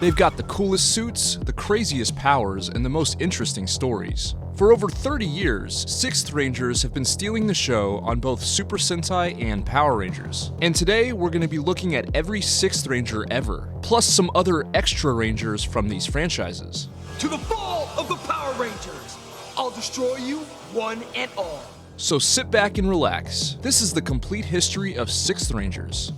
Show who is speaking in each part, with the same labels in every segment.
Speaker 1: They've got the coolest suits, the craziest powers, and the most interesting stories. For over 30 years, 6th Rangers have been stealing the show on both Super Sentai and Power Rangers. And today, we're going to be looking at every 6th Ranger ever, plus some other extra Rangers from these franchises.
Speaker 2: To the fall of the Power Rangers! I'll destroy you, one and all.
Speaker 1: So sit back and relax. This is the complete history of 6th Rangers.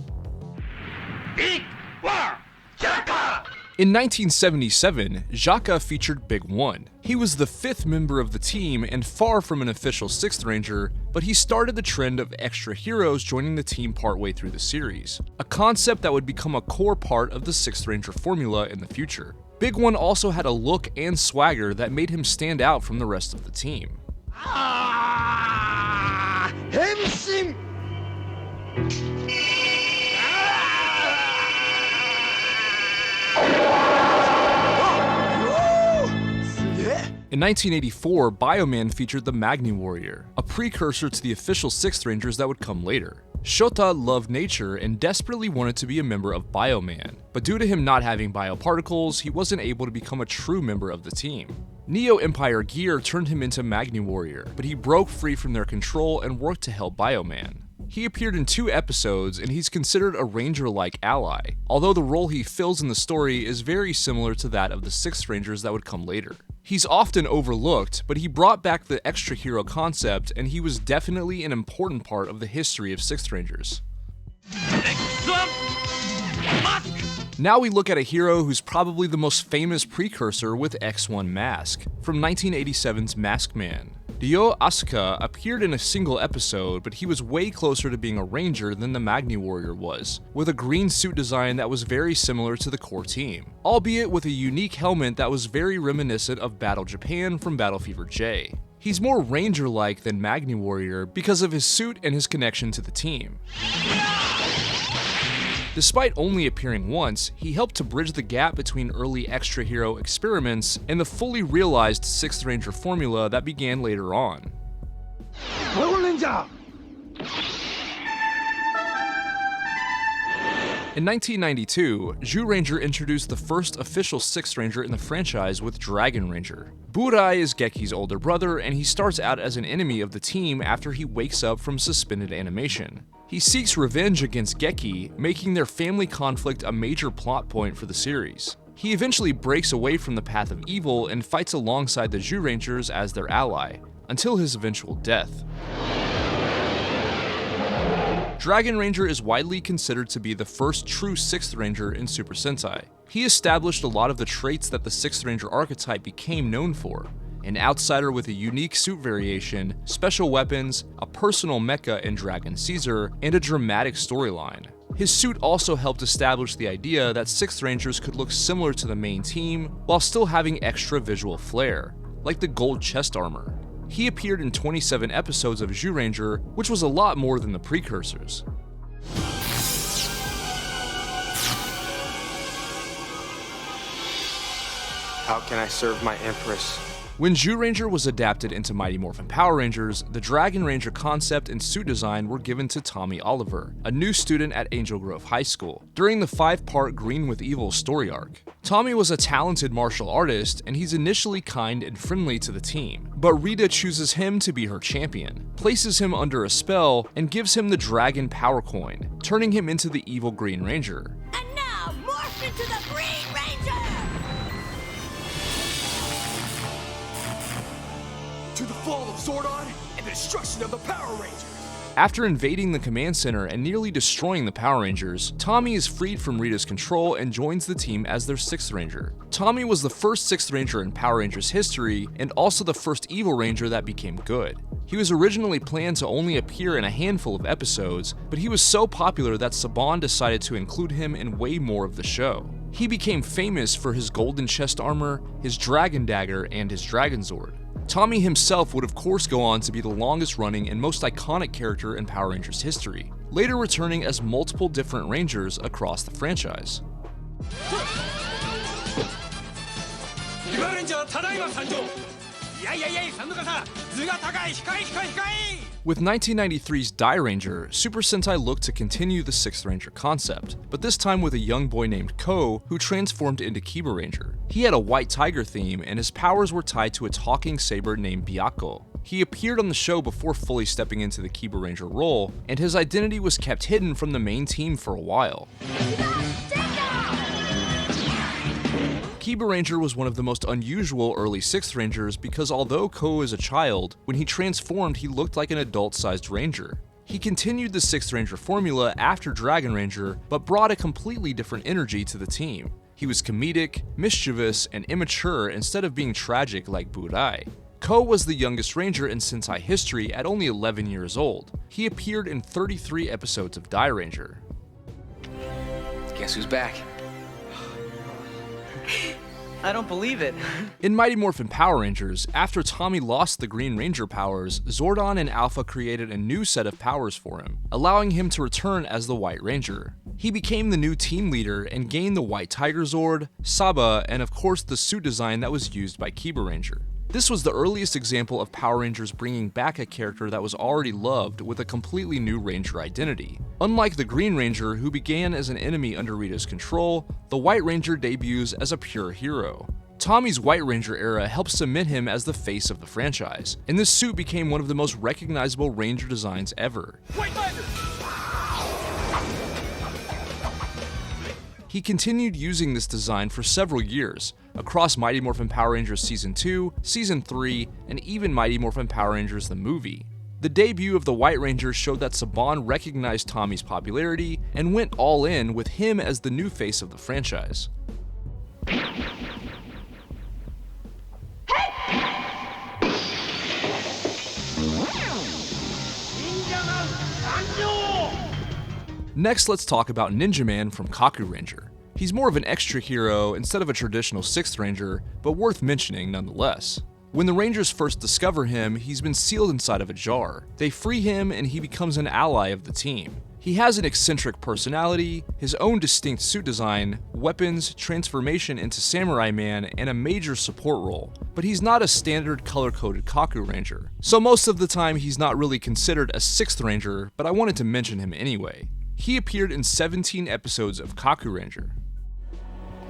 Speaker 1: In 1977, Deka featured Big One. He was the 5th member of the team and far from an official 6th Ranger, but he started the trend of extra heroes joining the team partway through the series, a concept that would become a core part of the 6th Ranger formula in the future. Big One also had a look and swagger that made him stand out from the rest of the team.
Speaker 2: Henshin!
Speaker 1: In 1984, Bioman featured the Magni Warrior, a precursor to the official 6th Rangers that would come later. Shota loved nature and desperately wanted to be a member of Bioman, but due to him not having bioparticles, he wasn't able to become a true member of the team. Neo Empire Gear turned him into Magni Warrior, but he broke free from their control and worked to help Bioman. He appeared in 2 episodes, and he's considered a Ranger-like ally, although the role he fills in the story is very similar to that of the 6th Rangers that would come later. He's often overlooked, but he brought back the extra hero concept, and he was definitely an important part of the history of 6th Rangers. Now we look at a hero who's probably the most famous precursor with X1 Mask, from 1987's Masked Man. Ryo Asuka appeared in a single episode, but he was way closer to being a ranger than the Magni Warrior was, with a green suit design that was very similar to the core team, albeit with a unique helmet that was very reminiscent of Battle Japan from Battle Fever J. He's more ranger-like than Magni Warrior because of his suit and his connection to the team. Despite only appearing once, he helped to bridge the gap between early extra hero experiments and the fully realized 6th Ranger formula that began later on. In 1992, Zyuranger introduced the first official 6th Ranger in the franchise with Dragon Ranger. Burai is Geki's older brother, and he starts out as an enemy of the team after he wakes up from suspended animation. He seeks revenge against Geki, making their family conflict a major plot point for the series. He eventually breaks away from the path of evil and fights alongside the Zyurangers as their ally, until his eventual death. Dragon Ranger is widely considered to be the first true 6th Ranger in Super Sentai. He established a lot of the traits that the 6th Ranger archetype became known for: an outsider with a unique suit variation, special weapons, a personal mecha in Dragon Caesar, and a dramatic storyline. His suit also helped establish the idea that 6th Rangers could look similar to the main team while still having extra visual flair, like the gold chest armor. He appeared in 27 episodes of Zyuranger, which was a lot more than the precursors.
Speaker 3: How can I serve my Empress?
Speaker 1: When Zyuranger was adapted into Mighty Morphin Power Rangers, the Dragon Ranger concept and suit design were given to Tommy Oliver, a new student at Angel Grove High School, during the 5-part Green with Evil story arc. Tommy was a talented martial artist, and he's initially kind and friendly to the team, but Rita chooses him to be her champion, places him under a spell, and gives him the Dragon Power Coin, turning him into the evil Green Ranger.
Speaker 4: And now, morph into the Green Ranger!
Speaker 2: To the fall of Zordon and the destruction of the Power Rangers!
Speaker 1: After invading the command center and nearly destroying the Power Rangers, Tommy is freed from Rita's control and joins the team as their 6th Ranger. Tommy was the first 6th Ranger in Power Rangers history, and also the first Evil Ranger that became good. He was originally planned to only appear in a handful of episodes, but he was so popular that Saban decided to include him in way more of the show. He became famous for his golden chest armor, his dragon dagger, and his Dragon Zord. Tommy himself would of course go on to be the longest running and most iconic character in Power Rangers history, later returning as multiple different Rangers across the franchise. With 1993's Die Ranger, Super Sentai looked to continue the 6th Ranger concept, but this time with a young boy named Ko who transformed into Kiba Ranger. He had a white tiger theme and his powers were tied to a talking saber named Byakko. He appeared on the show before fully stepping into the Kiba Ranger role, and his identity was kept hidden from the main team for a while. Kiba Ranger was one of the most unusual early 6th Rangers because although Ko is a child, when he transformed he looked like an adult-sized ranger. He continued the 6th Ranger formula after Dragon Ranger, but brought a completely different energy to the team. He was comedic, mischievous, and immature instead of being tragic like Burai. Ko was the youngest ranger in Sentai history at only 11 years old. He appeared in 33 episodes of Die Ranger.
Speaker 5: Guess who's back?
Speaker 6: I don't believe it.
Speaker 1: In Mighty Morphin Power Rangers, after Tommy lost the Green Ranger powers, Zordon and Alpha created a new set of powers for him, allowing him to return as the White Ranger. He became the new team leader and gained the White Tiger Zord, Saba, and of course the suit design that was used by Kiba Ranger. This was the earliest example of Power Rangers bringing back a character that was already loved with a completely new Ranger identity. Unlike the Green Ranger, who began as an enemy under Rita's control, the White Ranger debuts as a pure hero. Tommy's White Ranger era helped cement him as the face of the franchise, and this suit became one of the most recognizable Ranger designs ever.
Speaker 2: White Ranger!
Speaker 1: He continued using this design for several years, across Mighty Morphin Power Rangers Season 2, Season 3, and even Mighty Morphin Power Rangers the movie. The debut of the White Ranger showed that Saban recognized Tommy's popularity and went all in with him as the new face of the franchise. Next, let's talk about Ninja Man from Kaku Ranger. He's more of an extra hero instead of a traditional 6th Ranger, but worth mentioning nonetheless. When the Rangers first discover him, he's been sealed inside of a jar. They free him and he becomes an ally of the team. He has an eccentric personality, his own distinct suit design, weapons, transformation into Samurai Man, and a major support role. But he's not a standard color-coded Kaku Ranger, so most of the time he's not really considered a 6th Ranger, but I wanted to mention him anyway. He appeared in 17 episodes of Kaku Ranger.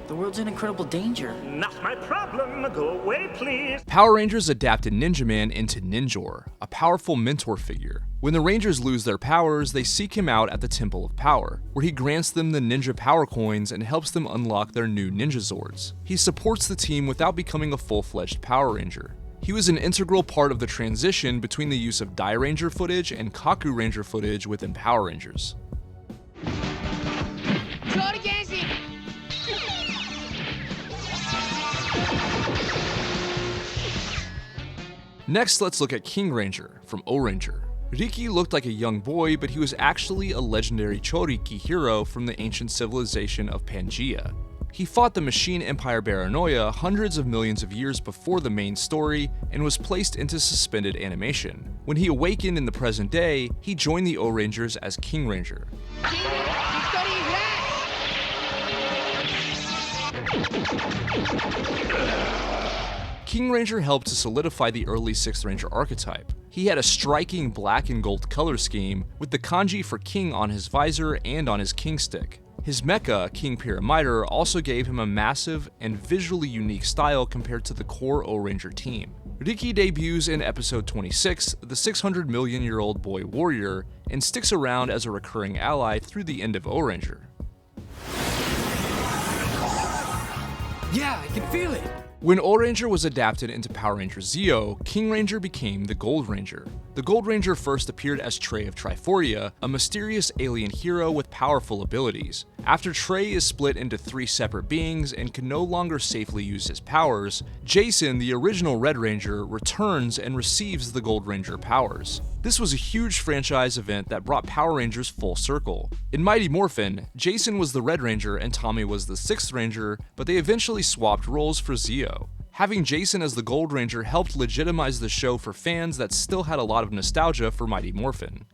Speaker 6: The world's in incredible danger.
Speaker 7: Not my problem. Go away, please.
Speaker 1: Power Rangers adapted Ninja Man into Ninjor, a powerful mentor figure. When the Rangers lose their powers, they seek him out at the Temple of Power, where he grants them the Ninja Power Coins and helps them unlock their new Ninja Zords. He supports the team without becoming a full-fledged Power Ranger. He was an integral part of the transition between the use of Die Ranger footage and Kaku Ranger footage within Power Rangers. Next, let's look at King Ranger from O-Ranger. Riki looked like a young boy, but he was actually a legendary Choriki hero from the ancient civilization of Pangaea. He fought the Machine Empire Baranoia hundreds of millions of years before the main story and was placed into suspended animation. When he awakened in the present day, he joined the O-Rangers as King Ranger. King Ranger helped to solidify the early 6th Ranger archetype. He had a striking black and gold color scheme, with the kanji for King on his visor and on his King stick. His mecha, King Pyramider, also gave him a massive and visually unique style compared to the core O-Ranger team. Riki debuts in episode 26, the 600-million-year-old boy warrior, and sticks around as a recurring ally through the end of O-Ranger.
Speaker 2: Yeah, I can feel it.
Speaker 1: When O-Ranger was adapted into Power Ranger Zeo, King Ranger became the Gold Ranger. The Gold Ranger first appeared as Trey of Triforia, a mysterious alien hero with powerful abilities. After Trey is split into 3 separate beings and can no longer safely use his powers, Jason, the original Red Ranger, returns and receives the Gold Ranger powers. This was a huge franchise event that brought Power Rangers full circle. In Mighty Morphin, Jason was the Red Ranger and Tommy was the 6th Ranger, but they eventually swapped roles for Zeo. Having Jason as the Gold Ranger helped legitimize the show for fans that still had a lot of nostalgia for Mighty Morphin.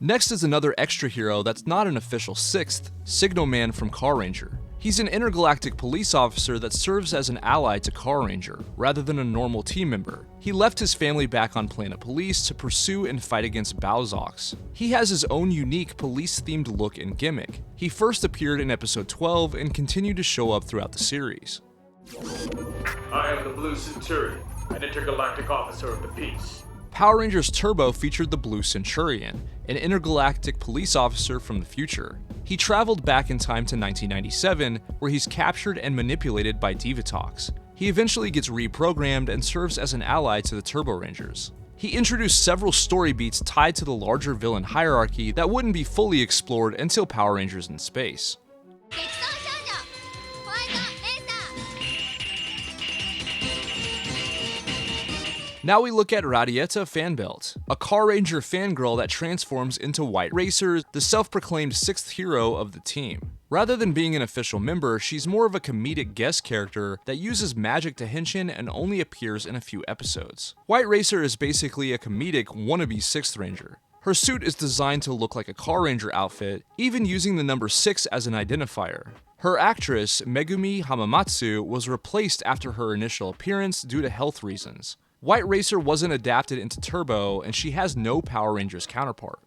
Speaker 1: Next is another extra hero that's not an official 6th, Signal Man from Car Ranger. He's an intergalactic police officer that serves as an ally to Car Ranger, rather than a normal team member. He left his family back on Planet Police to pursue and fight against Bowzox. He has his own unique police-themed look and gimmick. He first appeared in episode 12 and continued to show up throughout the series.
Speaker 7: I am the Blue Centurion, an intergalactic officer of the peace.
Speaker 1: Power Rangers Turbo featured the Blue Centurion, an intergalactic police officer from the future. He traveled back in time to 1997, where he's captured and manipulated by Divatox. He eventually gets reprogrammed and serves as an ally to the Turbo Rangers. He introduced several story beats tied to the larger villain hierarchy that wouldn't be fully explored until Power Rangers in Space. Now we look at Radieta Fanbelt, a Car Ranger fangirl that transforms into White Racer, the self-proclaimed sixth hero of the team. Rather than being an official member, she's more of a comedic guest character that uses magic to henshin and only appears in a few episodes. White Racer is basically a comedic wannabe sixth ranger. Her suit is designed to look like a Car Ranger outfit, even using the number 6 as an identifier. Her actress, Megumi Hamamatsu, was replaced after her initial appearance due to health reasons. White Racer wasn't adapted into Turbo, and she has no Power Rangers counterpart.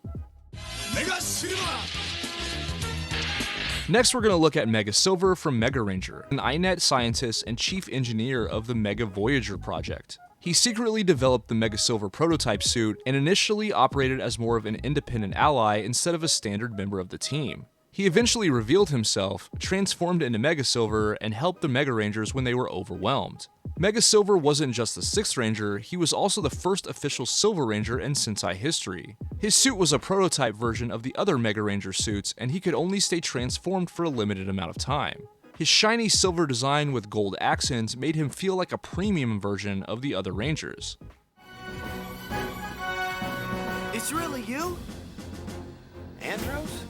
Speaker 1: Next, we're going to look at Mega Silver from Mega Ranger, an INET scientist and chief engineer of the Mega Voyager project. He secretly developed the Mega Silver prototype suit and initially operated as more of an independent ally instead of a standard member of the team. He eventually revealed himself, transformed into Mega Silver, and helped the Mega Rangers when they were overwhelmed. Mega Silver wasn't just the 6th Ranger, he was also the first official Silver Ranger in Sentai history. His suit was a prototype version of the other Mega Ranger suits, and he could only stay transformed for a limited amount of time. His shiny silver design with gold accents made him feel like a premium version of the other Rangers.
Speaker 8: It's really you? Andros?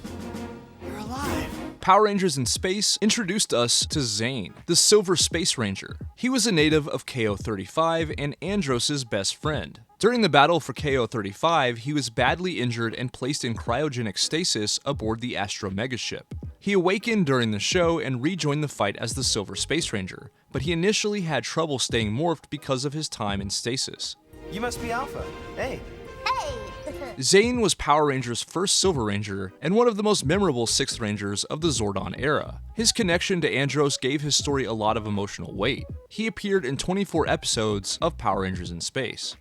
Speaker 8: You're alive.
Speaker 1: Power Rangers in Space introduced us to Zane, the Silver Space Ranger. He was a native of KO-35 and Andros' best friend. During the battle for KO-35, he was badly injured and placed in cryogenic stasis aboard the Astro Megaship. He awakened during the show and rejoined the fight as the Silver Space Ranger, but he initially had trouble staying morphed because of his time in stasis.
Speaker 8: You must be Alpha. Hey.
Speaker 1: Zane was Power Rangers' first Silver Ranger and one of the most memorable 6th Rangers of the Zordon era. His connection to Andros gave his story a lot of emotional weight. He appeared in 24 episodes of Power Rangers in Space.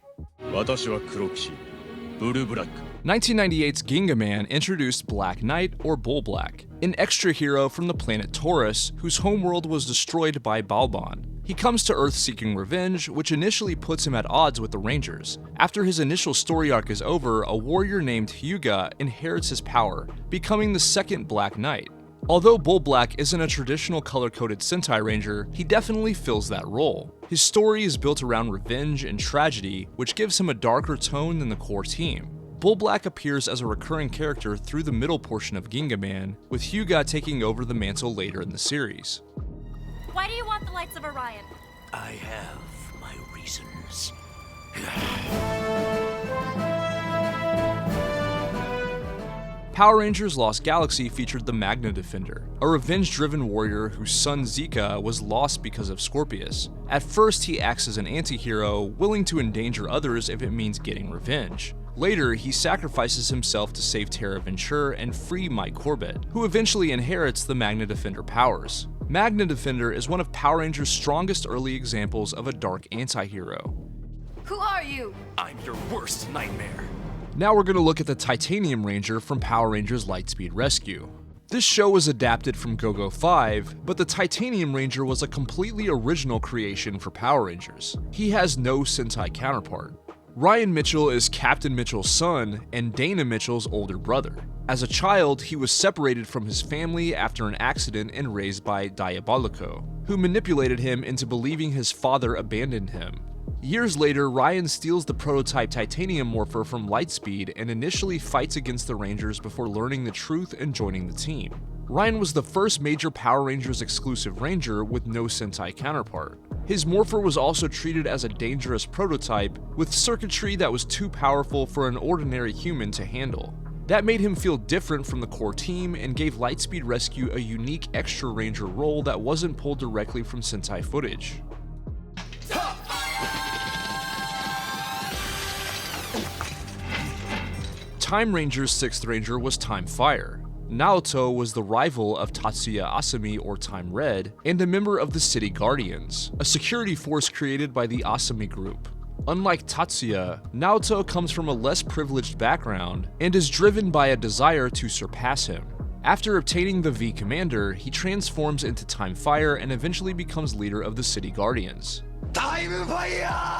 Speaker 1: 1998's Ginga Man introduced Black Knight, or Bull Black, an extra hero from the planet Taurus whose homeworld was destroyed by Balban. He comes to Earth seeking revenge, which initially puts him at odds with the Rangers. After his initial story arc is over, a warrior named Hyuga inherits his power, becoming the second Black Knight. Although Bull Black isn't a traditional color-coded Sentai Ranger, he definitely fills that role. His story is built around revenge and tragedy, which gives him a darker tone than the core team. Bull Black appears as a recurring character through the middle portion of Ginga Man, with Hyuga taking over the mantle later in the series.
Speaker 4: Why do you want the lights of Orion?
Speaker 8: I have my reasons.
Speaker 1: Power Rangers Lost Galaxy featured the Magna Defender, a revenge-driven warrior whose son Zika was lost because of Scorpius. At first, he acts as an anti-hero, willing to endanger others if it means getting revenge. Later, he sacrifices himself to save Terra Ventura and free Mike Corbett, who eventually inherits the Magna Defender powers. Magna Defender is one of Power Rangers' strongest early examples of a dark anti-hero.
Speaker 4: Who are you?
Speaker 8: I'm your worst nightmare.
Speaker 1: Now we're going to look at the Titanium Ranger from Power Rangers Lightspeed Rescue. This show was adapted from Go-Go 5, but the Titanium Ranger was a completely original creation for Power Rangers. He has no Sentai counterpart. Ryan Mitchell is Captain Mitchell's son and Dana Mitchell's older brother. As a child, he was separated from his family after an accident and raised by Diabolico, who manipulated him into believing his father abandoned him. Years later, Ryan steals the prototype Titanium Morpher from Lightspeed and initially fights against the Rangers before learning the truth and joining the team. Ryan was the first major Power Rangers exclusive Ranger with no Sentai counterpart. His Morpher was also treated as a dangerous prototype with circuitry that was too powerful for an ordinary human to handle. That made him feel different from the core team and gave Lightspeed Rescue a unique extra ranger role that wasn't pulled directly from Sentai footage. Time Ranger's 6th Ranger was Time Fire. Naoto was the rival of Tatsuya Asami or Time Red, and a member of the City Guardians, a security force created by the Asami group. Unlike Tatsuya, Naoto comes from a less privileged background and is driven by a desire to surpass him. After obtaining the V Commander, he transforms into Time Fire and eventually becomes leader of the City Guardians.
Speaker 2: Time Fire!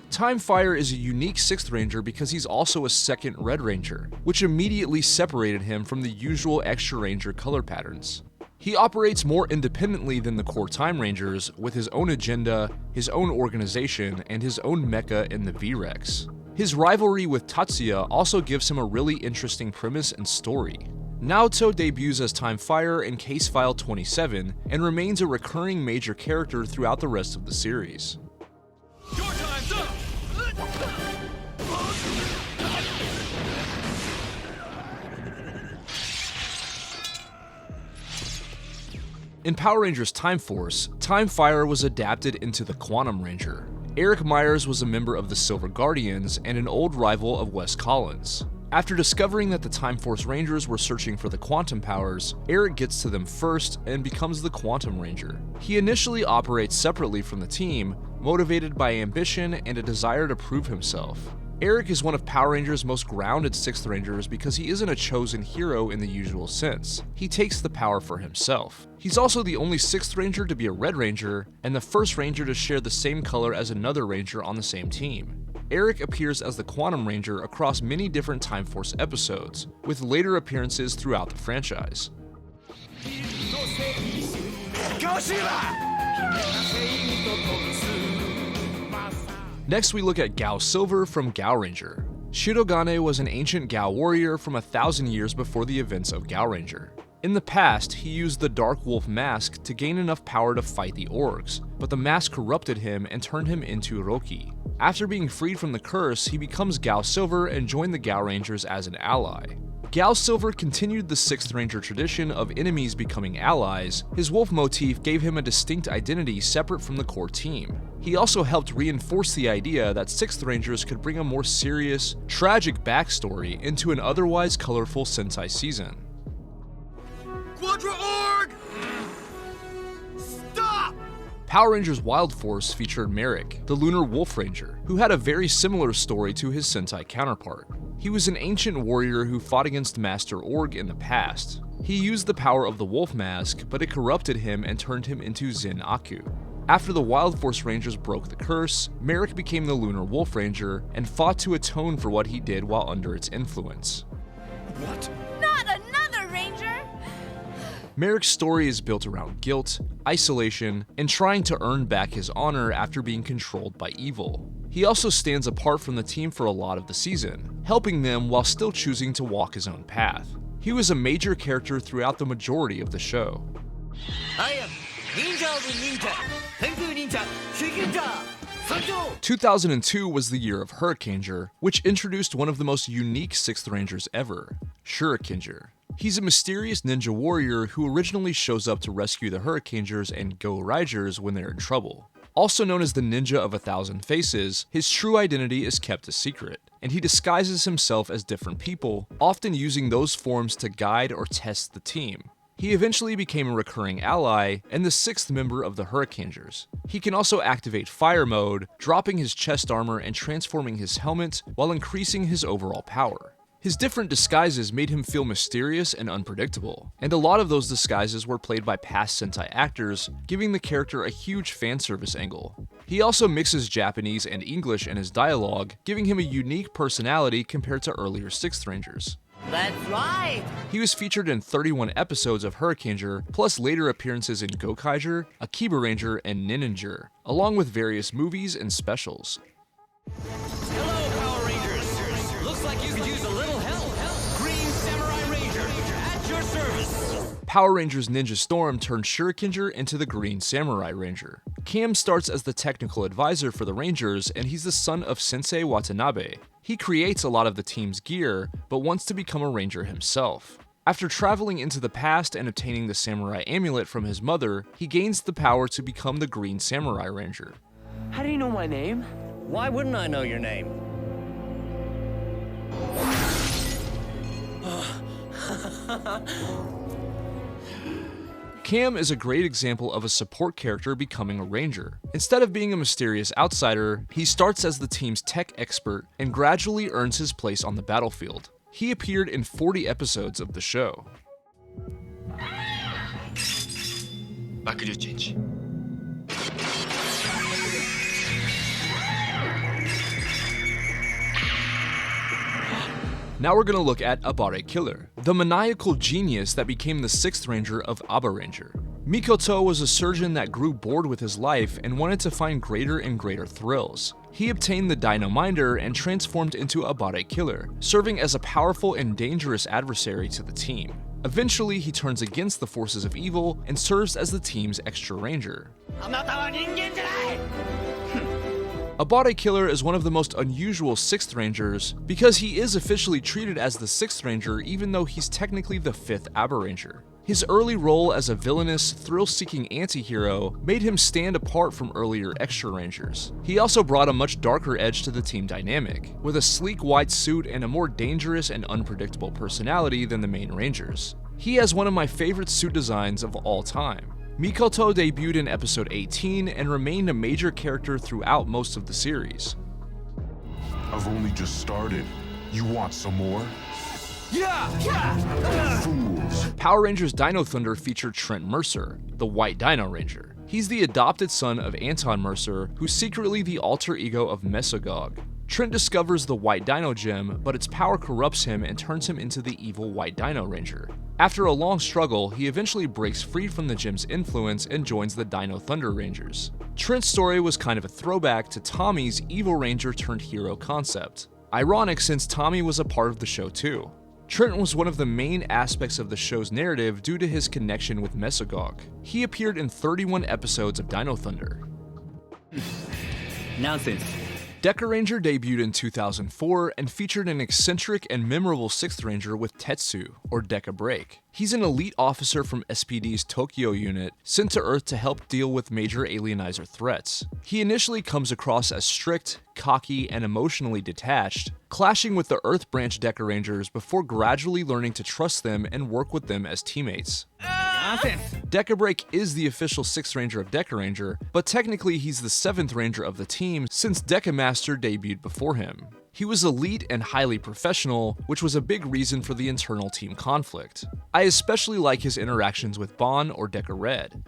Speaker 1: Time Fire is a unique 6th Ranger because he's also a 2nd Red Ranger, which immediately separated him from the usual extra Ranger color patterns. He operates more independently than the core Time Rangers, with his own agenda, his own organization, and his own mecha in the V-Rex. His rivalry with Tatsuya also gives him a really interesting premise and story. Naoto debuts as Time Fire in Case File 27 and remains a recurring major character throughout the rest of the series.
Speaker 2: Your time's up!
Speaker 1: In Power Rangers Time Force, Time Fire was adapted into the Quantum Ranger. Eric Myers was a member of the Silver Guardians and an old rival of Wes Collins. After discovering that the Time Force Rangers were searching for the quantum powers, Eric gets to them first and becomes the Quantum Ranger. He initially operates separately from the team, motivated by ambition and a desire to prove himself. Eric is one of Power Rangers' most grounded 6th Rangers because he isn't a chosen hero in the usual sense. He takes the power for himself. He's also the only 6th Ranger to be a Red Ranger, and the first Ranger to share the same color as another Ranger on the same team. Eric appears as the Quantum Ranger across many different Time Force episodes, with later appearances throughout the franchise. Next we look at Gao Silver from Gao Ranger. Shirogane was an ancient Gao warrior from 1,000 years before the events of Gao Ranger. In the past, he used the Dark Wolf mask to gain enough power to fight the orcs, but the mask corrupted him and turned him into Roki. After being freed from the curse, he becomes Gao Silver and joined the Gao Rangers as an ally. Gao Silver continued the 6th Ranger tradition of enemies becoming allies. His wolf motif gave him a distinct identity separate from the core team. He also helped reinforce the idea that 6th Rangers could bring a more serious, tragic backstory into an otherwise colorful Sentai season.
Speaker 2: Quadra Org! Stop!
Speaker 1: Power Rangers Wild Force featured Merrick, the Lunar Wolf Ranger, who had a very similar story to his Sentai counterpart. He was an ancient warrior who fought against Master Org in the past. He used the power of the Wolf Mask, but it corrupted him and turned him into Zen Aku. After the Wild Force Rangers broke the curse, Merrick became the Lunar Wolf Ranger and fought to atone for what he did while under its influence.
Speaker 2: What?
Speaker 4: Not another ranger!
Speaker 1: Merrick's story is built around guilt, isolation, and trying to earn back his honor after being controlled by evil. He also stands apart from the team for a lot of the season, helping them while still choosing to walk his own path. He was a major character throughout the majority of the show.
Speaker 2: I am Ninja of the Ninja, Tenku Ninja, Shugenja, Sanjo!
Speaker 1: 2002 was the year of Hurricaneger, which introduced one of the most unique 6th Rangers ever, Shurikenger. He's a mysterious ninja warrior who originally shows up to rescue the Hurricanegers and Go Raigers when they're in trouble. Also known as the Ninja of 1,000 Faces, his true identity is kept a secret, and he disguises himself as different people, often using those forms to guide or test the team. He eventually became a recurring ally and the 6th member of the Hurricanegers. He can also activate Fire Mode, dropping his chest armor and transforming his helmet while increasing his overall power. His different disguises made him feel mysterious and unpredictable, and a lot of those disguises were played by past Sentai actors, giving the character a huge fan service angle. He also mixes Japanese and English in his dialogue, giving him a unique personality compared to earlier 6th Rangers.
Speaker 2: That's right!
Speaker 1: He was featured in 31 episodes of Hurricaneger, plus later appearances in Gokaiger, a Kiba Ranger, and Ninninger, along with various movies and specials.
Speaker 2: Hello, Power Rangers! Looks like you could use a little help. Green Samurai Ranger, at your service!
Speaker 1: Power Rangers Ninja Storm turned Shurikenger into the Green Samurai Ranger. Cam starts as the technical advisor for the Rangers, and he's the son of Sensei Watanabe. He creates a lot of the team's gear, but wants to become a ranger himself. After traveling into the past and obtaining the samurai amulet from his mother, he gains the power to become the Green Samurai Ranger.
Speaker 2: How do you know my name?
Speaker 9: Why wouldn't I know your name?
Speaker 1: Cam is a great example of a support character becoming a ranger. Instead of being a mysterious outsider, he starts as the team's tech expert and gradually earns his place on the battlefield. He appeared in 40 episodes of the show.
Speaker 3: change.
Speaker 1: Now we're going to look at Abare Killer, the maniacal genius that became the 6th Ranger of Abare. Mikoto was a surgeon that grew bored with his life and wanted to find greater and greater thrills. He obtained the Dino Minder and transformed into Abare Killer, serving as a powerful and dangerous adversary to the team. Eventually, he turns against the forces of evil and serves as the team's extra ranger. Abare Killer is one of the most unusual 6th Rangers because he is officially treated as the 6th Ranger even though he's technically the 5th Abaranger. His early role as a villainous, thrill-seeking anti-hero made him stand apart from earlier extra rangers. He also brought a much darker edge to the team dynamic, with a sleek white suit and a more dangerous and unpredictable personality than the main rangers. He has one of my favorite suit designs of all time. Mikoto debuted in episode 18 and remained a major character throughout most of the series.
Speaker 10: I've only just started. You want some more? Fools.
Speaker 1: Power Rangers Dino Thunder featured Trent Mercer, the White Dino Ranger. He's the adopted son of Anton Mercer, who's secretly the alter ego of Mesogog. Trent discovers the White Dino Gem, but its power corrupts him and turns him into the evil White Dino Ranger. After a long struggle, he eventually breaks free from the gem's influence and joins the Dino Thunder Rangers. Trent's story was kind of a throwback to Tommy's evil ranger turned hero concept. Ironic since Tommy was a part of the show too. Trent was one of the main aspects of the show's narrative due to his connection with Mesogog. He appeared in 31 episodes of Dino Thunder.
Speaker 2: Nonsense.
Speaker 1: Deka Ranger debuted in 2004 and featured an eccentric and memorable 6th Ranger with Tetsu, or Deka Break. He's an elite officer from SPD's Tokyo unit sent to Earth to help deal with major alienizer threats. He initially comes across as strict, cocky, and emotionally detached, clashing with the Earth branch Deka Rangers before gradually learning to trust them and work with them as teammates. Deka Break is the official 6th Ranger of Deka Ranger, but technically he's the 7th Ranger of the team since Deka Master debuted before him. He was elite and highly professional, which was a big reason for the internal team conflict. I especially like his interactions with Bon or Deka Red.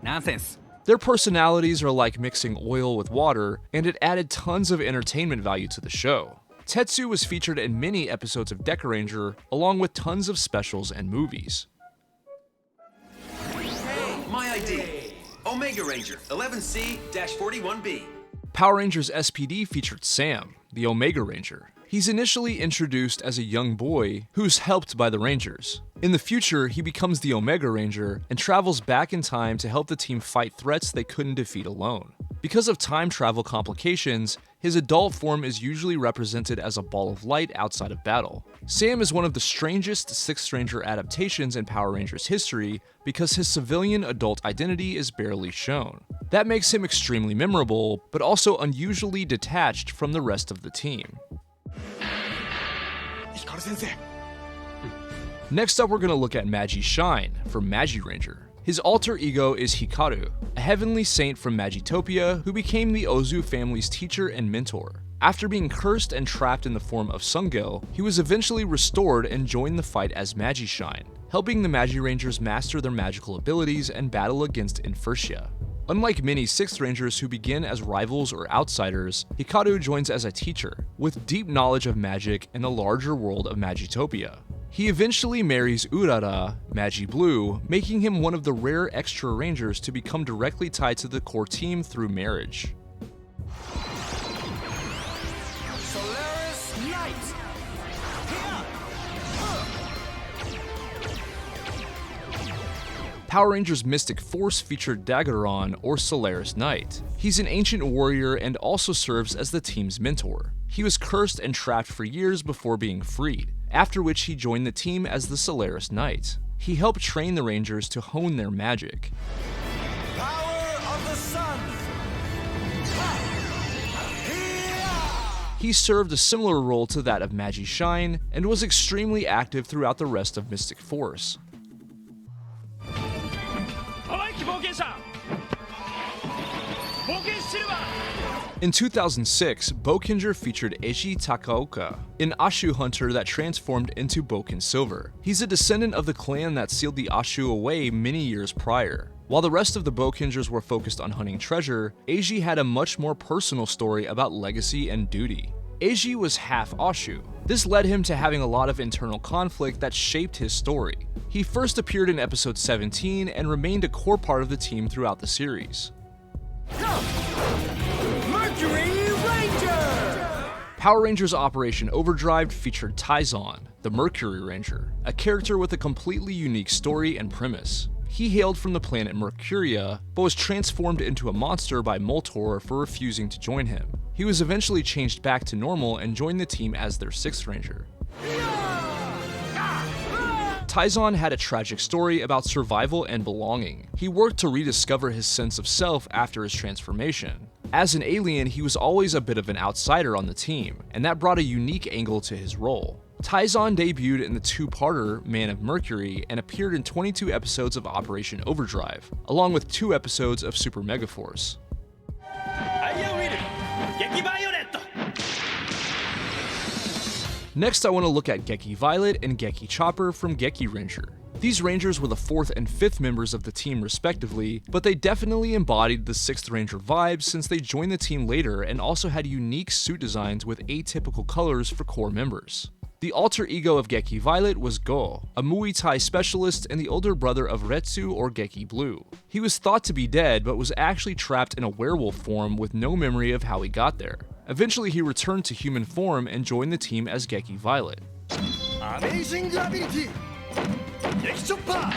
Speaker 2: Nonsense.
Speaker 1: Their personalities are like mixing oil with water, and it added tons of entertainment value to the show. Tetsu was featured in many episodes of Deka Ranger, along with tons of specials and movies.
Speaker 11: My ID, Omega Ranger, 11C-41B.
Speaker 1: Power Rangers SPD featured Sam, the Omega Ranger. He's initially introduced as a young boy who's helped by the Rangers. In the future, he becomes the Omega Ranger and travels back in time to help the team fight threats they couldn't defeat alone. Because of time travel complications, his adult form is usually represented as a ball of light outside of battle. Sam is one of the strangest 6th Ranger adaptations in Power Rangers history because his civilian adult identity is barely shown. That makes him extremely memorable, but also unusually detached from the rest of the team. Next up, we're going to look at Magi Shine for Magi Ranger. His alter ego is Hikaru, a heavenly saint from Magitopia who became the Ozu family's teacher and mentor. After being cursed and trapped in the form of Sungil, he was eventually restored and joined the fight as Magi Shine, helping the Magi Rangers master their magical abilities and battle against Infurtia. Unlike many 6th Rangers who begin as rivals or outsiders, Hikaru joins as a teacher, with deep knowledge of magic and the larger world of Magitopia. He eventually marries Urara, Magi Blue, making him one of the rare extra Rangers to become directly tied to the core team through marriage.
Speaker 2: Solaris Knight.
Speaker 1: Power Rangers Mystic Force featured Dagaron, or Solaris Knight. He's an ancient warrior and also serves as the team's mentor. He was cursed and trapped for years before being freed, after which he joined the team as the Solaris Knight. He helped train the Rangers to hone their magic.
Speaker 8: Power of the sun!
Speaker 1: He served a similar role to that of Magi Shine, and was extremely active throughout the rest of Mystic Force. In 2006, Bokenger featured Eiji Takaoka, an Ashu hunter that transformed into Boken Silver. He's a descendant of the clan that sealed the Ashu away many years prior. While the rest of the Bokengers were focused on hunting treasure, Eiji had a much more personal story about legacy and duty. Eiji was half Ashu. This led him to having a lot of internal conflict that shaped his story. He first appeared in episode 17 and remained a core part of the team throughout the series.
Speaker 2: Mercury Ranger!
Speaker 1: Power Rangers Operation Overdrive featured Taizon, the Mercury Ranger, a character with a completely unique story and premise. He hailed from the planet Mercuria, but was transformed into a monster by Moltor for refusing to join him. He was eventually changed back to normal and joined the team as their 6th Ranger. Taizon had a tragic story about survival and belonging. He worked to rediscover his sense of self after his transformation. As an alien, he was always a bit of an outsider on the team, and that brought a unique angle to his role. Taizon debuted in the two-parter Man of Mercury and appeared in 22 episodes of Operation Overdrive, along with 2 episodes of Super Megaforce. Next, I want to look at Geki Violet and Geki Chopper from Geki Ranger. These Rangers were the 4th and 5th members of the team respectively, but they definitely embodied the 6th Ranger vibes since they joined the team later and also had unique suit designs with atypical colors for core members. The alter ego of Geki Violet was Go, a Muay Thai specialist and the older brother of Retsu or Geki Blue. He was thought to be dead, but was actually trapped in a werewolf form with no memory of how he got there. Eventually he returned to human form and joined the team as Geki Violet.
Speaker 8: Amazing ability! Geki Chopper!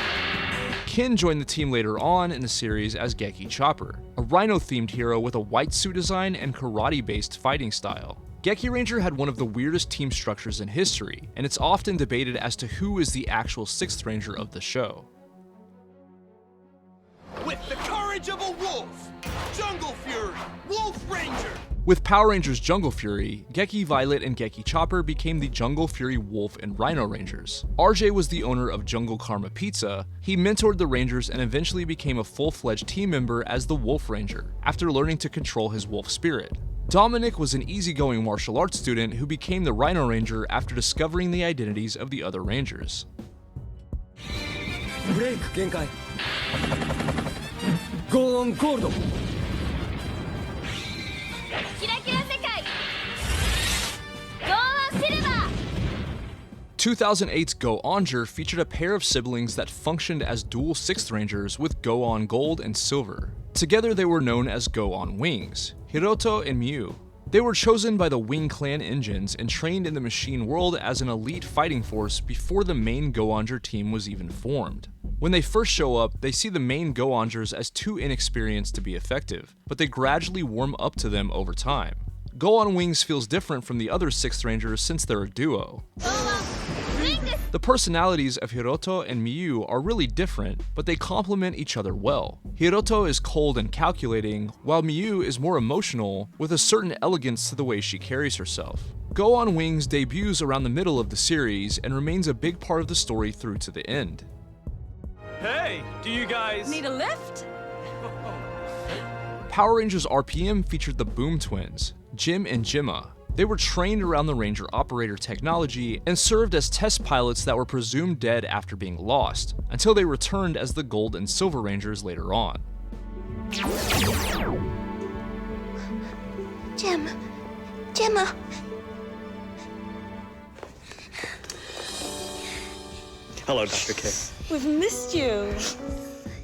Speaker 1: Ken joined the team later on in the series as Geki Chopper, a rhino-themed hero with a white suit design and karate-based fighting style. Geki Ranger had one of the weirdest team structures in history, and it's often debated as to who is the actual 6th Ranger of the show.
Speaker 8: With the courage of a wolf, Jungle Fury, Wolf Ranger!
Speaker 1: With Power Rangers Jungle Fury, Geki Violet and Geki Chopper became the Jungle Fury Wolf and Rhino Rangers. RJ was the owner of Jungle Karma Pizza. He mentored the Rangers and eventually became a full-fledged team member as the Wolf Ranger, after learning to control his wolf spirit. Dominic was an easygoing martial arts student who became the Rhino Ranger after discovering the identities of the other Rangers.
Speaker 2: Break, Genkai. Go on, Gold.
Speaker 1: 2008's Go Onger featured a pair of siblings that functioned as dual 6th Rangers with Go On Gold and Silver. Together they were known as Go On Wings, Hiroto and Mew. They were chosen by the Wing Clan engines and trained in the machine world as an elite fighting force before the main Go Onger team was even formed. When they first show up, they see the main Go Ongers as too inexperienced to be effective, but they gradually warm up to them over time. Go On Wings feels different from the other 6th Rangers since they're a duo. The personalities of Hiroto and Miyu are really different, but they complement each other well. Hiroto is cold and calculating, while Miyu is more emotional, with a certain elegance to the way she carries herself. Go On Wings debuts around the middle of the series and remains a big part of the story through to the end.
Speaker 7: Hey, do you guys
Speaker 4: need a lift?
Speaker 1: Power Rangers RPM featured the Boom Twins, Jim and Jimma. They were trained around the Ranger Operator technology and served as test pilots that were presumed dead after being lost, until they returned as the Gold and Silver Rangers later on.
Speaker 4: Jimma.
Speaker 9: Hello, Dr. K.
Speaker 4: We've missed you.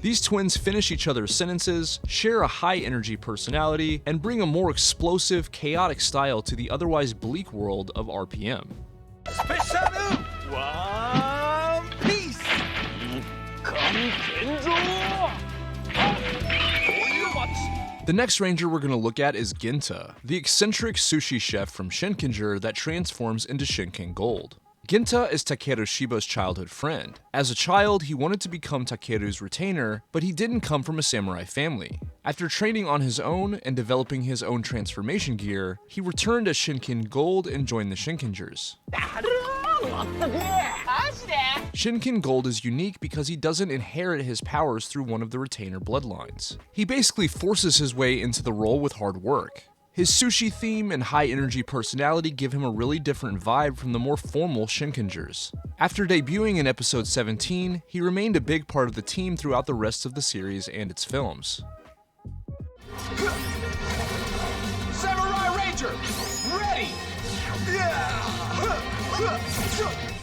Speaker 1: These twins finish each other's sentences, share a high-energy personality, and bring a more explosive, chaotic style to the otherwise bleak world of RPM.
Speaker 8: Special One Piece!
Speaker 1: The next ranger we're going to look at is Ginta, the eccentric sushi chef from Shinkenger that transforms into Shinken Gold. Ginta is Takeru Shiba's childhood friend. As a child, he wanted to become Takeru's retainer, but he didn't come from a samurai family. After training on his own and developing his own transformation gear, he returned as Shinken Gold and joined the Shinkengers. Shinken Gold is unique because he doesn't inherit his powers through one of the retainer bloodlines. He basically forces his way into the role with hard work. His sushi theme and high energy personality give him a really different vibe from the more formal Shinkengers. After debuting in episode 17, he remained a big part of the team throughout the rest of the series and its films.
Speaker 8: Samurai Ranger, ready!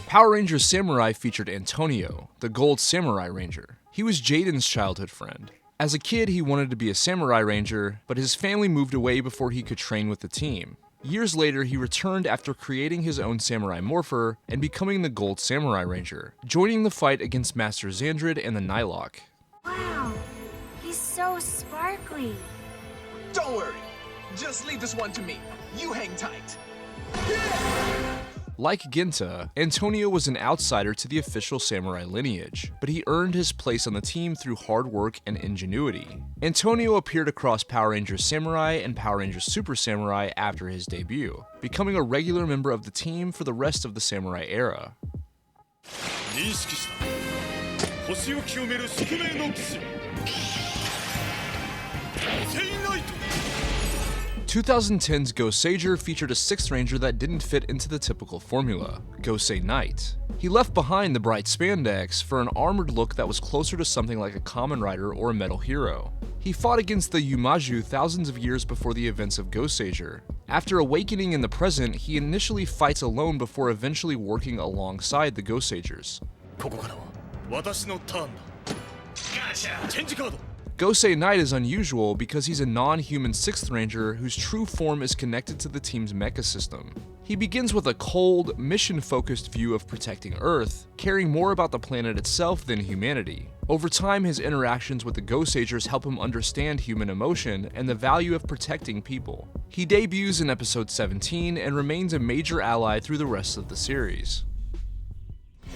Speaker 1: Power Rangers Samurai featured Antonio, the Gold Samurai Ranger. He was Jaden's childhood friend. As a kid, he wanted to be a Samurai Ranger, but his family moved away before he could train with the team. Years later, he returned after creating his own Samurai Morpher and becoming the Gold Samurai Ranger, joining the fight against Master Xandred and the Nylok.
Speaker 4: Wow, he's so sparkly.
Speaker 8: Don't worry, just leave this one to me. You hang tight.
Speaker 1: Like Ginta, Antonio was an outsider to the official samurai lineage, but he earned his place on the team through hard work and ingenuity. Antonio appeared across Power Rangers Samurai and Power Rangers Super Samurai after his debut, becoming a regular member of the team for the rest of the samurai era. 2010's Goseiger featured a 6th Ranger that didn't fit into the typical formula, Gosei Knight. He left behind the bright spandex for an armored look that was closer to something like a Kamen Rider or a Metal Hero. He fought against the Yumaju thousands of years before the events of Goseiger. After awakening in the present, he initially fights alone before eventually working alongside the Goseigers. Gosei Knight is unusual because he's a non-human 6th Ranger whose true form is connected to the team's mecha system. He begins with a cold, mission-focused view of protecting Earth, caring more about the planet itself than humanity. Over time, his interactions with the Goseigers help him understand human emotion and the value of protecting people. He debuts in episode 17 and remains a major ally through the rest of the series.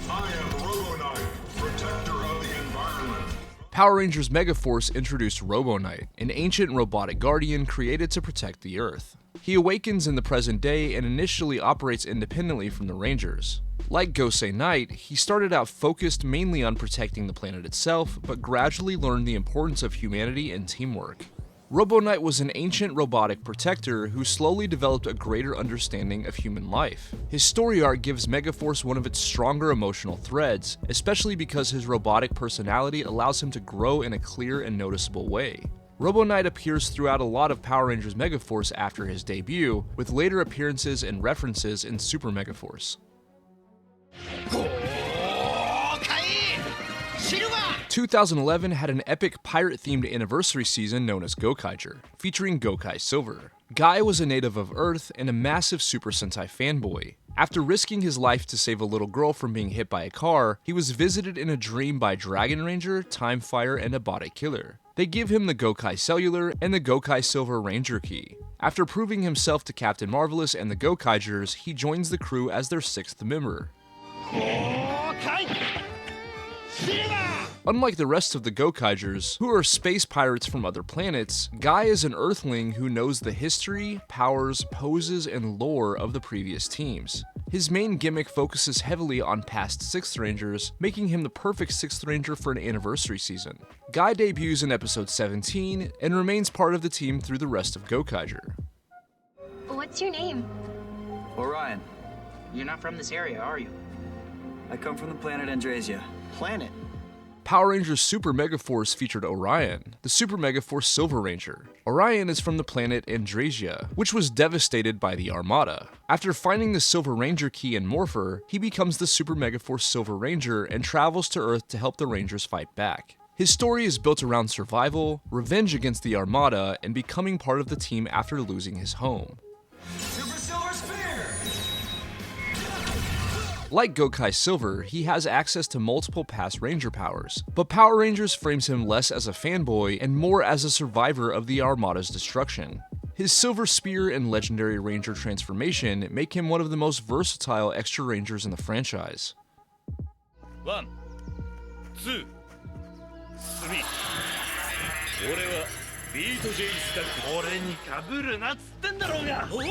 Speaker 10: I am Robo Knight, protector of the environment.
Speaker 1: Power Rangers Megaforce introduced Robo Knight, an ancient robotic guardian created to protect the Earth. He awakens in the present day and initially operates independently from the Rangers. Like Gosei Knight, he started out focused mainly on protecting the planet itself, but gradually learned the importance of humanity and teamwork. Robo Knight was an ancient robotic protector who slowly developed a greater understanding of human life. His story arc gives Megaforce one of its stronger emotional threads, especially because his robotic personality allows him to grow in a clear and noticeable way. Robo Knight appears throughout a lot of Power Rangers Megaforce after his debut, with later appearances and references in Super Megaforce. 2011 had an epic pirate-themed anniversary season known as Gokaiger, featuring Gokai Silver. Guy was a native of Earth and a massive Super Sentai fanboy. After risking his life to save a little girl from being hit by a car, he was visited in a dream by Dragon Ranger, Time Fire, and Abare Killer. They give him the Gokai Cellular and the Gokai Silver Ranger Key. After proving himself to Captain Marvelous and the Gokaigers, he joins the crew as their 6th member. Unlike the rest of the Gokaigers, who are space pirates from other planets, Guy is an Earthling who knows the history, powers, poses, and lore of the previous teams. His main gimmick focuses heavily on past 6th Rangers, making him the perfect 6th Ranger for an anniversary season. Guy debuts in episode 17 and remains part of the team through the rest of Gokaiger.
Speaker 4: What's your name?
Speaker 6: Orion. You're not from this area, are you? I come from the planet Andrasia. Planet?
Speaker 1: Power Rangers Super Megaforce featured Orion, the Super Megaforce Silver Ranger. Orion is from the planet Andrasia, which was devastated by the Armada. After finding the Silver Ranger Key in Morpher, he becomes the Super Megaforce Silver Ranger and travels to Earth to help the Rangers fight back. His story is built around survival, revenge against the Armada, and becoming part of the team after losing his home.
Speaker 8: Super Silver Spear!
Speaker 1: Like Gokai Silver, he has access to multiple past Ranger powers, but Power Rangers frames him less as a fanboy and more as a survivor of the Armada's destruction. His Silver Spear and Legendary Ranger transformation make him one of the most versatile extra Rangers in the franchise.
Speaker 7: 1、2、3。俺はビート・ジェイ・スタック。俺にかぶるなっつってんだろうが。おっ。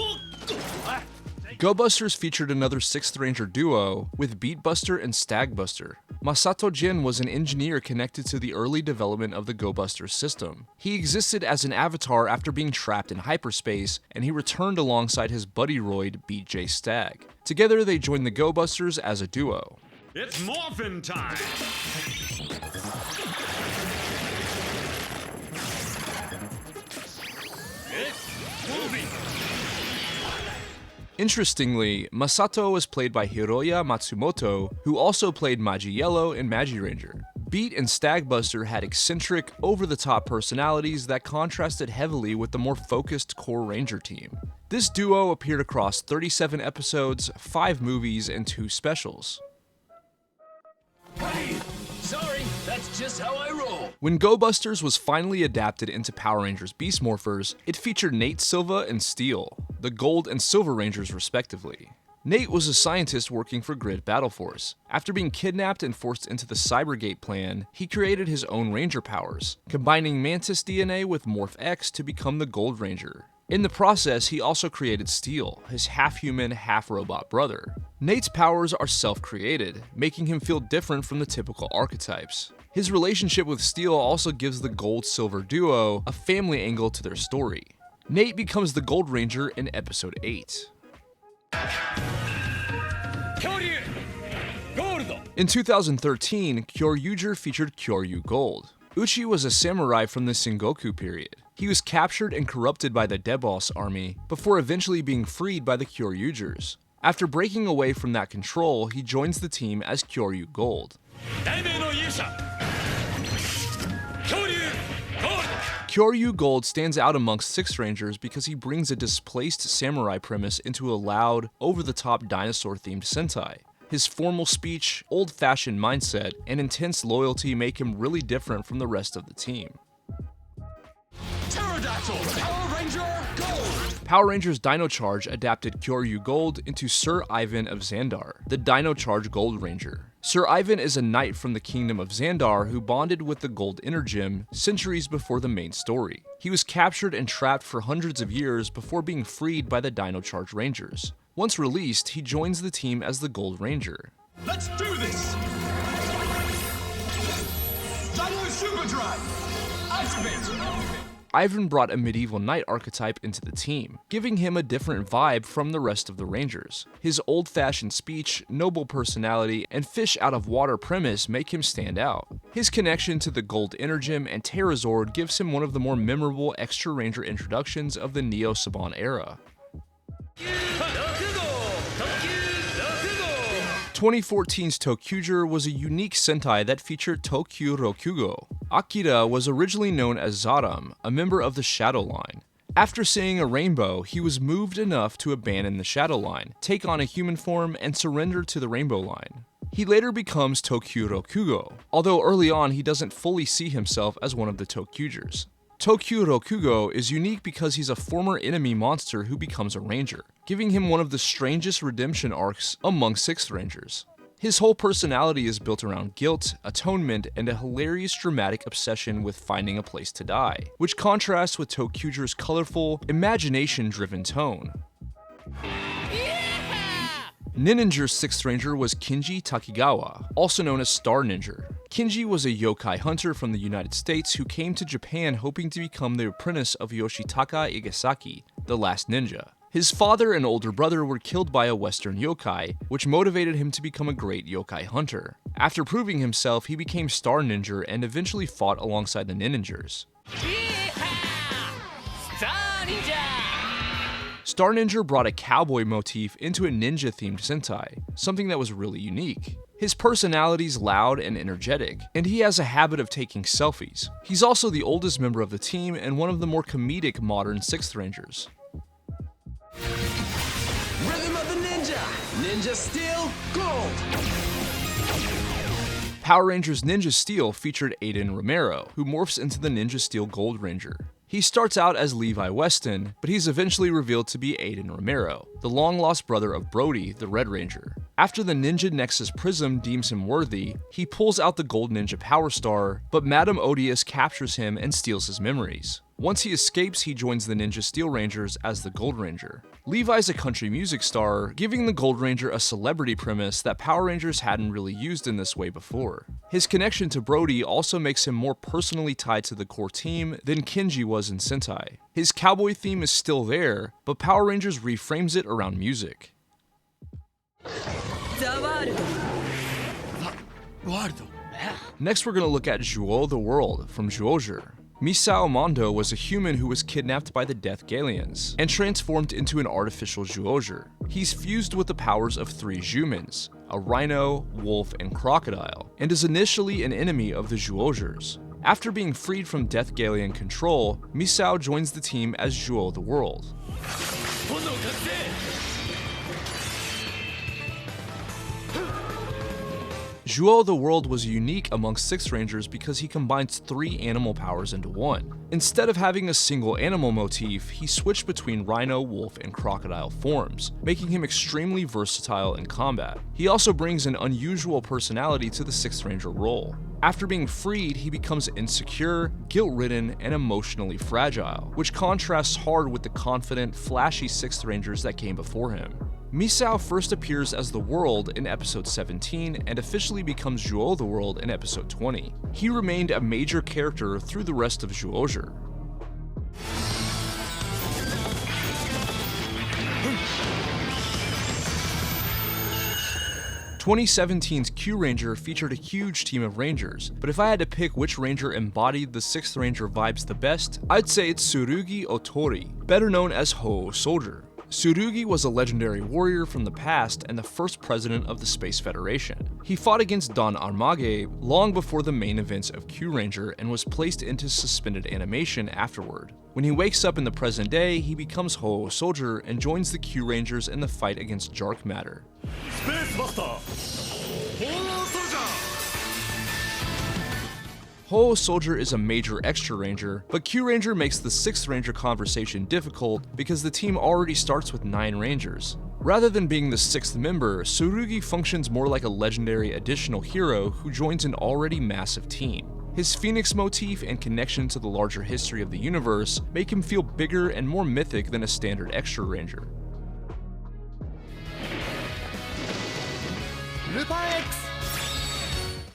Speaker 1: Go Busters featured another 6th Ranger duo with Beatbuster and Stagbuster. Masato Jin was an engineer connected to the early development of the Go Busters system. He existed as an avatar after being trapped in hyperspace, and he returned alongside his buddy Roid, Beat J Stag. Together they joined the Go Busters as a duo.
Speaker 10: It's morphin' time!
Speaker 7: It's moving!
Speaker 1: Interestingly, Masato was played by Hiroya Matsumoto, who also played Magi Yellow and Magi Ranger. Beat and Stagbuster had eccentric, over-the-top personalities that contrasted heavily with the more focused core Ranger team. This duo appeared across 37 episodes, 5 movies, and 2 specials.
Speaker 2: Sorry, that's just how I roll.
Speaker 1: When Go Busters was finally adapted into Power Rangers Beast Morphers, it featured Nate Silva and Steel, the Gold and Silver Rangers respectively. Nate was a scientist working for Grid Battle Force. After being kidnapped and forced into the Cybergate plan, he created his own Ranger powers, combining Mantis DNA with Morph X to become the Gold Ranger. In the process, he also created Steel, his half-human, half-robot brother. Nate's powers are self-created, making him feel different from the typical archetypes. His relationship with Steel also gives the Gold-Silver duo a family angle to their story. Nate becomes the Gold Ranger in Episode 8. In 2013, Kyoryuger featured Kyoryu Gold. Uchi was a samurai from the Sengoku period. He was captured and corrupted by the Deboss army before eventually being freed by the Kyoryugers. After breaking away from that control, he joins the team as Kyoryu Gold. Kyoryu Gold stands out amongst 6th Rangers because he brings a displaced samurai premise into a loud, over-the-top dinosaur-themed Sentai. His formal speech, old-fashioned mindset, and intense loyalty make him really different from the rest of the team.
Speaker 8: Pterodactyl, Power Ranger, Gold!
Speaker 1: Power Rangers Dino Charge adapted Kyoryu Gold into Sir Ivan of Xandar, the Dino Charge Gold Ranger. Sir Ivan is a knight from the kingdom of Xandar who bonded with the Gold Energem centuries before the main story. He was captured and trapped for hundreds of years before being freed by the Dino Charge Rangers. Once released, he joins the team as the Gold Ranger.
Speaker 8: Let's do this! Dino Superdrive! Activate!
Speaker 1: Ivan brought a medieval knight archetype into the team, giving him a different vibe from the rest of the Rangers. His old-fashioned speech, noble personality, and fish-out-of-water premise make him stand out. His connection to the Gold Energem and Terrazord gives him one of the more memorable extra Ranger introductions of the Neo Saban era. 2014's Tokuger was a unique Sentai that featured Toku Rokugo. Akira was originally known as Zaram, a member of the Shadow Line. After seeing a rainbow, he was moved enough to abandon the Shadow Line, take on a human form, and surrender to the Rainbow Line. He later becomes Toku Rokugo, although early on he doesn't fully see himself as one of the Tokugers. Toku Rokugo is unique because he's a former enemy monster who becomes a ranger, giving him one of the strangest redemption arcs among 6th Rangers. His whole personality is built around guilt, atonement, and a hilarious dramatic obsession with finding a place to die, which contrasts with Tokuger's colorful, imagination-driven tone. Ninja's 6th Ranger was Kinji Takigawa, also known as Star Ninja. Kinji was a yokai hunter from the United States who came to Japan hoping to become the apprentice of Yoshitaka Igasaki, the last ninja. His father and older brother were killed by a Western yokai, which motivated him to become a great yokai hunter. After proving himself, he became Star Ninja and eventually fought alongside the Ninjas. Star Ninja brought a cowboy motif into a ninja-themed Sentai, something that was really unique. His personality's loud and energetic, and he has a habit of taking selfies. He's also the oldest member of the team and one of the more comedic modern 6th Rangers.
Speaker 2: Rhythm of the Ninja!
Speaker 11: Ninja Steel Gold!
Speaker 1: Power Rangers Ninja Steel featured Aiden Romero, who morphs into the Ninja Steel Gold Ranger. He starts out as Levi Weston, but he's eventually revealed to be Aiden Romero, the long-lost brother of Brody, the Red Ranger. After the Ninja Nexus Prism deems him worthy, he pulls out the Gold Ninja Power Star, but Madame Odious captures him and steals his memories. Once he escapes, he joins the Ninja Steel Rangers as the Gold Ranger. Levi's a country music star, giving the Gold Ranger a celebrity premise that Power Rangers hadn't really used in this way before. His connection to Brody also makes him more personally tied to the core team than Kenji was in Sentai. His cowboy theme is still there, but Power Rangers reframes it around music. Next we're going to look at Zhuo the World from Zhuozhi. Misao Mondo was a human who was kidnapped by the Death Galians and transformed into an artificial Zhuozhi. He's fused with the powers of 3 humans, a rhino, wolf, and crocodile, and is initially an enemy of the Zhuozhis. After being freed from Death Galian control, Misao joins the team as Zhuo the World. Zhuo the World was unique amongst Six Rangers because he combines 3 animal powers into one. Instead of having a single animal motif, he switched between rhino, wolf, and crocodile forms, making him extremely versatile in combat. He also brings an unusual personality to the Sixth Ranger role. After being freed, he becomes insecure, guilt-ridden, and emotionally fragile, which contrasts hard with the confident, flashy Sixth Rangers that came before him. Misao first appears as the World in episode 17 and officially becomes Zhuo the World in episode 20. He remained a major character through the rest of Zhuozhi. 2017's Q Ranger featured a huge team of Rangers, but if I had to pick which Ranger embodied the 6th Ranger vibes the best, I'd say it's Tsurugi Otori, better known as Ho Soldier. Tsurugi was a legendary warrior from the past and the first president of the Space Federation. He fought against Don Armage long before the main events of Q Ranger and was placed into suspended animation afterward. When he wakes up in the present day, he becomes Ho Soldier and joins the Q Rangers in the fight against Dark Matter. Ho Soldier is a major extra ranger, but Q Ranger makes the 6th Ranger conversation difficult because the team already starts with 9 Rangers. Rather than being the 6th member, Tsurugi functions more like a legendary additional hero who joins an already massive team. His Phoenix motif and connection to the larger history of the universe make him feel bigger and more mythic than a standard extra ranger.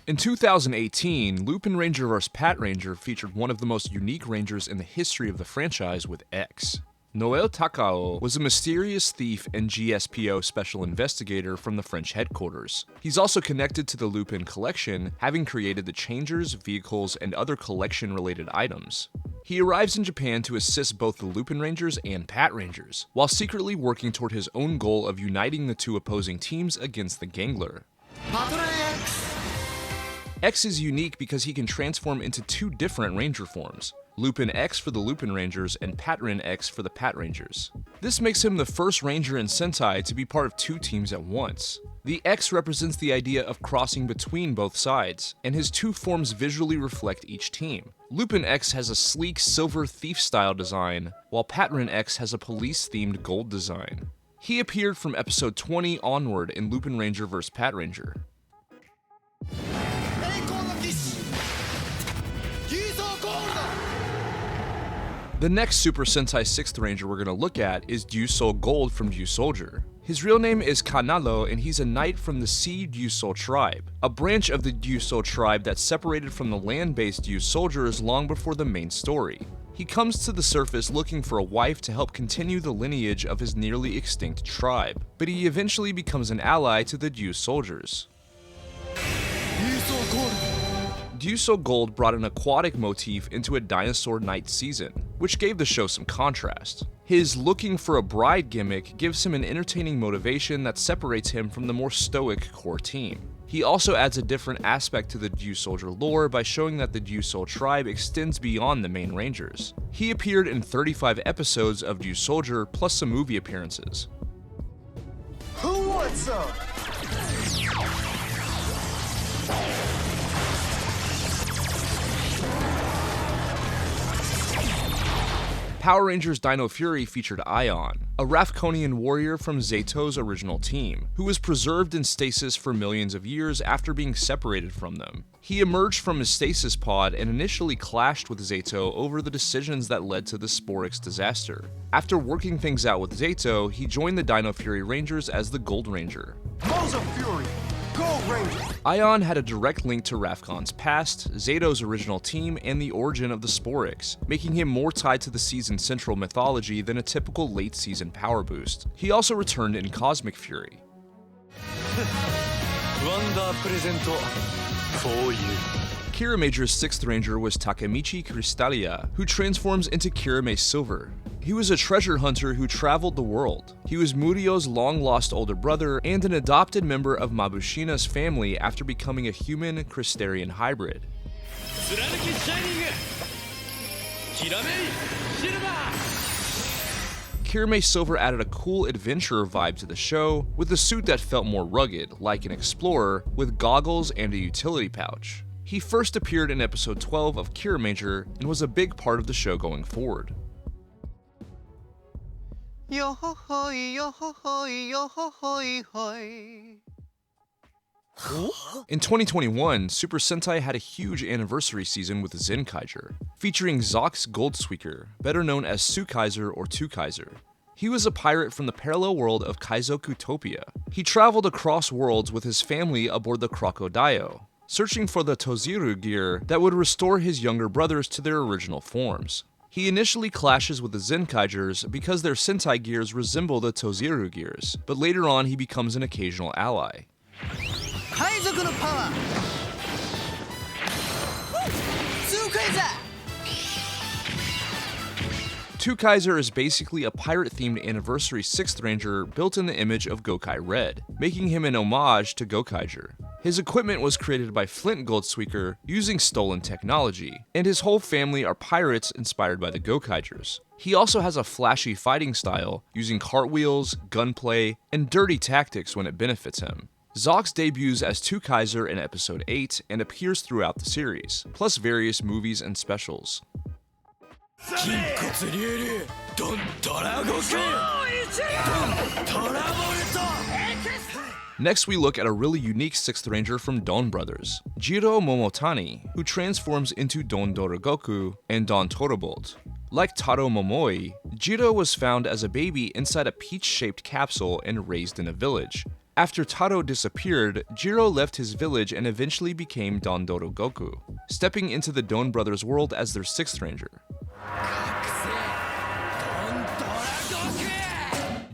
Speaker 1: In 2018, Lupin Ranger vs. Pat Ranger featured one of the most unique Rangers in the history of the franchise with X. Noel Takao was a mysterious thief and GSPO special investigator from the French headquarters. He's also connected to the Lupin collection, having created the changers, vehicles, and other collection-related items. He arrives in Japan to assist both the Lupin Rangers and Pat Rangers, while secretly working toward his own goal of uniting the 2 opposing teams against the Gangler. X is unique because he can transform into 2 different Ranger forms, Lupin X for the Lupin Rangers and Patrin X for the Pat Rangers. This makes him the first Ranger in Sentai to be part of 2 teams at once. The X represents the idea of crossing between both sides, and his 2 forms visually reflect each team. Lupin X has a sleek silver thief-style design, while Patrin X has a police-themed gold design. He appeared from episode 20 onward in Lupin Ranger vs. Pat Ranger. The next Super Sentai 6th Ranger we're going to look at is Ryusou Gold from Ryusoldier. His real name is Kanalo, and he's a knight from the Sea Ryusou tribe, a branch of the Ryusou tribe that separated from the land-based Ryusoldiers long before the main story. He comes to the surface looking for a wife to help continue the lineage of his nearly extinct tribe, but he eventually becomes an ally to the Ryusoldiers. Ryusou Gold brought an aquatic motif into a Dinosaur Knight season, which gave the show some contrast. His looking for a bride gimmick gives him an entertaining motivation that separates him from the more stoic core team. He also adds a different aspect to the Ryusoldier lore by showing that the Ryusou tribe extends beyond the main Rangers. He appeared in 35 episodes of Ryusoldier plus some movie appearances.
Speaker 8: Who What's up?
Speaker 1: Power Rangers Dino Fury featured Ion, a Rafkonian warrior from Zeto's original team, who was preserved in stasis for millions of years after being separated from them. He emerged from his stasis pod and initially clashed with Zeto over the decisions that led to the Sporix disaster. After working things out with Zeto, he joined the Dino Fury Rangers as the Gold Ranger.
Speaker 8: Moza Fury, Gold Ranger.
Speaker 1: Ion had a direct link to Rafkon's past, Zeto's original team, and the origin of the Sporix, making him more tied to the season's central mythology than a typical late-season power boost. He also returned in Cosmic Fury. Kira Major's 6th Ranger was Takemichi Crystalia, who transforms into Kirame Silver. He was a treasure hunter who traveled the world. He was Murio's long-lost older brother and an adopted member of Mabushina's family after becoming a human Crystarian hybrid. Kirame Silver added a cool adventurer vibe to the show, with a suit that felt more rugged, like an explorer, with goggles and a utility pouch. He first appeared in episode 12 of Kira Major and was a big part of the show going forward. In 2021, Super Sentai had a huge anniversary season with Zenkaiger, featuring Zox Goldsweeker, better known as Tsukaiser or Tukaiser. He was a pirate from the parallel world of Kaizokutopia. He traveled across worlds with his family aboard the Crocodile, searching for the Toziru gear that would restore his younger brothers to their original forms. He initially clashes with the Zenkaigers because their Sentai gears resemble the Toziru gears, but later on he becomes an occasional ally. Tukaiser is basically a pirate-themed Anniversary 6th Ranger built in the image of Gokai Red, making him an homage to Gokaiger. His equipment was created by Flint Goldsweeker using stolen technology, and his whole family are pirates inspired by the Gokaigers. He also has a flashy fighting style, using cartwheels, gunplay, and dirty tactics when it benefits him. Zox debuts as Tukaiser in episode 8 and appears throughout the series, plus various movies and specials. Next we look at a really unique 6th Ranger from Don Brothers, Jiro Momotani, who transforms into Don Dorogoku and Don Torobolt. Like Taro Momoi, Jiro was found as a baby inside a peach-shaped capsule and raised in a village. After Taro disappeared, Jiro left his village and eventually became Don Dorogoku, stepping into the Don Brothers world as their 6th Ranger.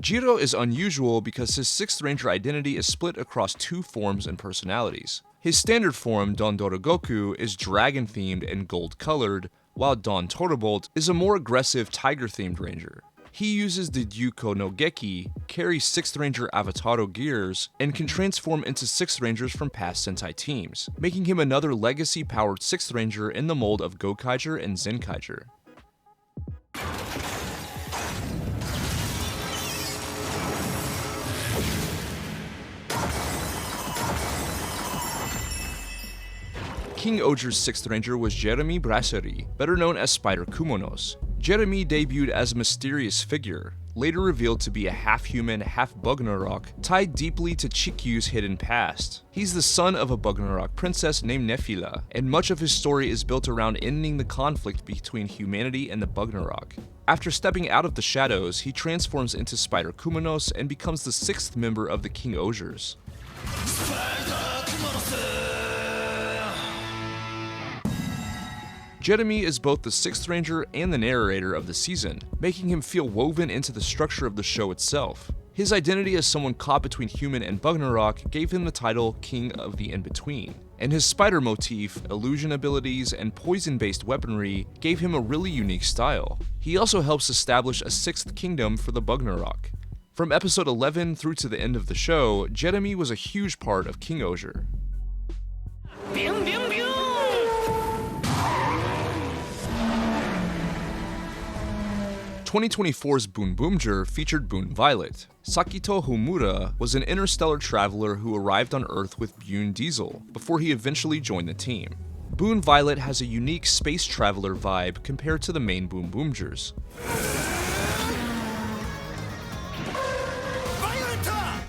Speaker 1: Jiro is unusual because his 6th Ranger identity is split across two forms and personalities. His standard form, Don Dorogoku, is dragon-themed and gold-colored, while Don Torobolt is a more aggressive tiger-themed ranger. He uses the Ryuko no Geki, carries 6th Ranger Avataro gears, and can transform into 6th Rangers from past Sentai teams, making him another legacy-powered 6th Ranger in the mold of Gokaiger and Zenkaiger. King Oger's 6th Ranger was Jeremy Brasserie, better known as Spider Kumonos. Jeremy debuted as a mysterious figure, later revealed to be a half-human, half-Bugnarok, tied deeply to Chikyu's hidden past. He's the son of a Bugnarok princess named Nephila, and much of his story is built around ending the conflict between humanity and the Bugnarok. After stepping out of the shadows, he transforms into Spider Kumonos and becomes the 6th member of the King Ogers. Jeremy is both the 6th Ranger and the narrator of the season, making him feel woven into the structure of the show itself. His identity as someone caught between human and Bugnarok gave him the title King of the In-Between, and his spider motif, illusion abilities, and poison-based weaponry gave him a really unique style. He also helps establish a 6th kingdom for the Bugnarok. From episode 11 through to the end of the show, Jeremy was a huge part of King Oger. 2024's Boon Boomger featured Boon Violet. Sakito Homura was an interstellar traveler who arrived on Earth with Boon Diesel before he eventually joined the team. Boon Violet has a unique space traveler vibe compared to the main Boon Boomgers.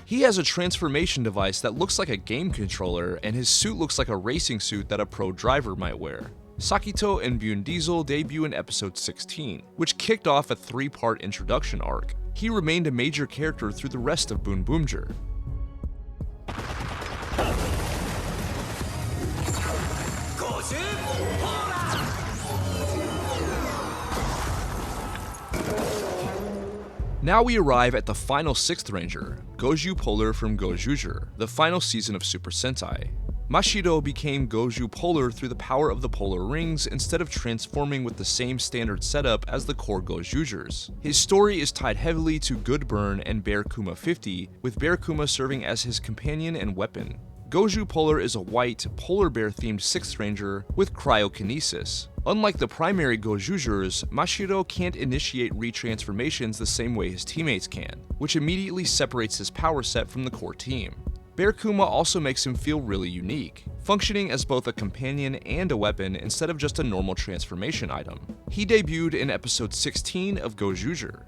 Speaker 1: He has a transformation device that looks like a game controller, and his suit looks like a racing suit that a pro driver might wear. Sakito and Boon Diesel debut in episode 16, which kicked off a 3-part introduction arc. He remained a major character through the rest of Boon Boomger. Now we arrive at the final 6th Ranger, Goju Polar from Gojuger, the final season of Super Sentai. Mashiro became Goju Polar through the power of the polar rings instead of transforming with the same standard setup as the core Gojugers. His story is tied heavily to Good Burn and Bear Kuma 50, with Bear Kuma serving as his companion and weapon. Goju Polar is a white, polar bear themed 6th Ranger with cryokinesis. Unlike the primary Gojugers, Mashiro can't initiate retransformations the same way his teammates can, which immediately separates his power set from the core team. Bear Kuma also makes him feel really unique, functioning as both a companion and a weapon instead of just a normal transformation item. He debuted in episode 16 of Gojuger.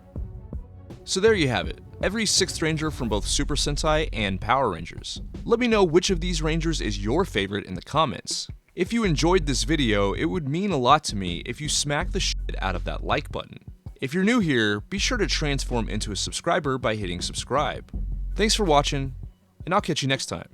Speaker 1: So there you have it, every 6th Ranger from both Super Sentai and Power Rangers. Let me know which of these Rangers is your favorite in the comments. If you enjoyed this video, it would mean a lot to me if you smack the shit out of that like button. If you're new here, be sure to transform into a subscriber by hitting subscribe. Thanks for watching, and I'll catch you next time.